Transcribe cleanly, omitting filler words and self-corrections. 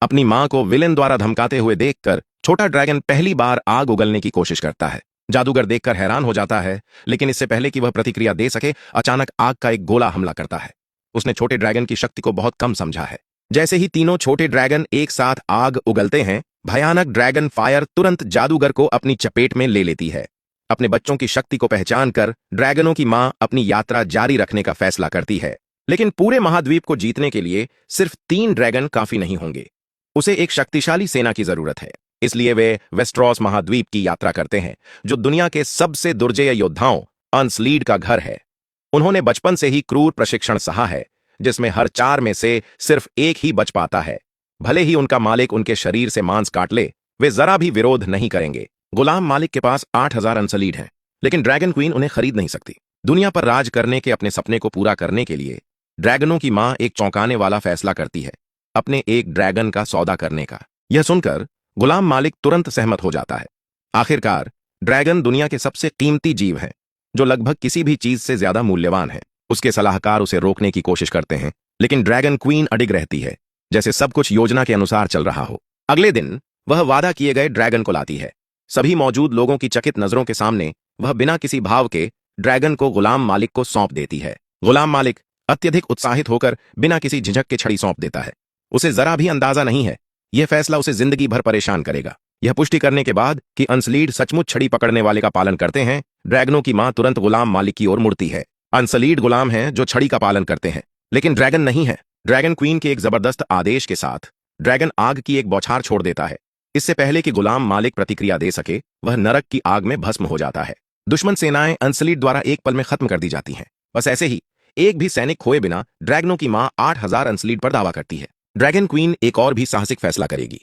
अपनी मां को विलेन द्वारा धमकाते हुए देखकर छोटा ड्रैगन पहली बार आग उगलने की कोशिश करता है। जादूगर देखकर हैरान हो जाता है, लेकिन इससे पहले कि वह प्रतिक्रिया दे सके, अचानक आग का एक गोला हमला करता है। उसने छोटे ड्रैगन की शक्ति को बहुत कम समझा है। जैसे ही तीनों छोटे ड्रैगन एक साथ आग उगलते हैं, भयानक ड्रैगन फायर तुरंत जादूगर को अपनी चपेट में ले लेती है। अपने बच्चों की शक्ति को पहचान कर ड्रैगनों की मां अपनी यात्रा जारी रखने का फैसला करती है। लेकिन पूरे महाद्वीप को जीतने के लिए सिर्फ 3 ड्रैगन काफी नहीं होंगे। उसे एक शक्तिशाली सेना की जरूरत है। इसलिए वे वेस्ट्रॉस महाद्वीप की यात्रा करते हैं, जो दुनिया के सबसे दुर्जय योद्धाओं अनस्लीड का घर है। उन्होंने बचपन से ही क्रूर प्रशिक्षण सहा है, जिसमें हर 4 में से सिर्फ एक ही बच पाता है। भले ही उनका मालिक उनके शरीर से मांस काट ले, वे जरा भी विरोध नहीं करेंगे। गुलाम मालिक के पास 8000 अनसलीड हैं, लेकिन ड्रैगन क्वीन उन्हें खरीद नहीं सकती। दुनिया पर राज करने के अपने सपने को पूरा करने के लिए ड्रैगनों की मां एक चौंकाने वाला फैसला करती है, अपने एक ड्रैगन का सौदा करने का। यह सुनकर गुलाम मालिक तुरंत सहमत हो जाता है। आखिरकार ड्रैगन दुनिया के सबसे कीमती जीव हैं, जो लगभग किसी भी चीज से ज्यादा मूल्यवान है। उसके सलाहकार उसे रोकने की कोशिश करते हैं, लेकिन ड्रैगन क्वीन अडिग रहती है, जैसे सब कुछ योजना के अनुसार चल रहा हो। अगले दिन वह वादा किए गए ड्रैगन को लाती है। सभी मौजूद लोगों की चकित नजरों के सामने वह बिना किसी भाव के ड्रैगन को गुलाम मालिक को सौंप देती है। गुलाम मालिक अत्यधिक उत्साहित होकर बिना किसी झिझक के छड़ी सौंप देता है। उसे जरा भी अंदाजा नहीं है यह फैसला उसे जिंदगी भर परेशान करेगा। यह पुष्टि करने के बाद कि अनसलीड सचमुच छड़ी पकड़ने वाले का पालन करते हैं, ड्रैगनों की मां तुरंत गुलाम मालिक की ओर मुड़ती है। अनसलीड गुलाम हैं जो छड़ी का पालन करते हैं, लेकिन ड्रैगन नहीं है। ड्रैगन क्वीन के एक जबरदस्त आदेश के साथ ड्रैगन आग की एक बौछार छोड़ देता है। इससे पहले कि गुलाम मालिक प्रतिक्रिया दे सके, वह नरक की आग में भस्म हो जाता है। दुश्मन सेनाएं अनसलीड द्वारा एक पल में खत्म कर दी जाती हैं। बस ऐसे ही एक भी सैनिक खोए बिना ड्रैगनों की मां 8000 अनसलीड पर दावा करती है। ड्रैगन क्वीन एक और भी साहसिक फैसला करेगी।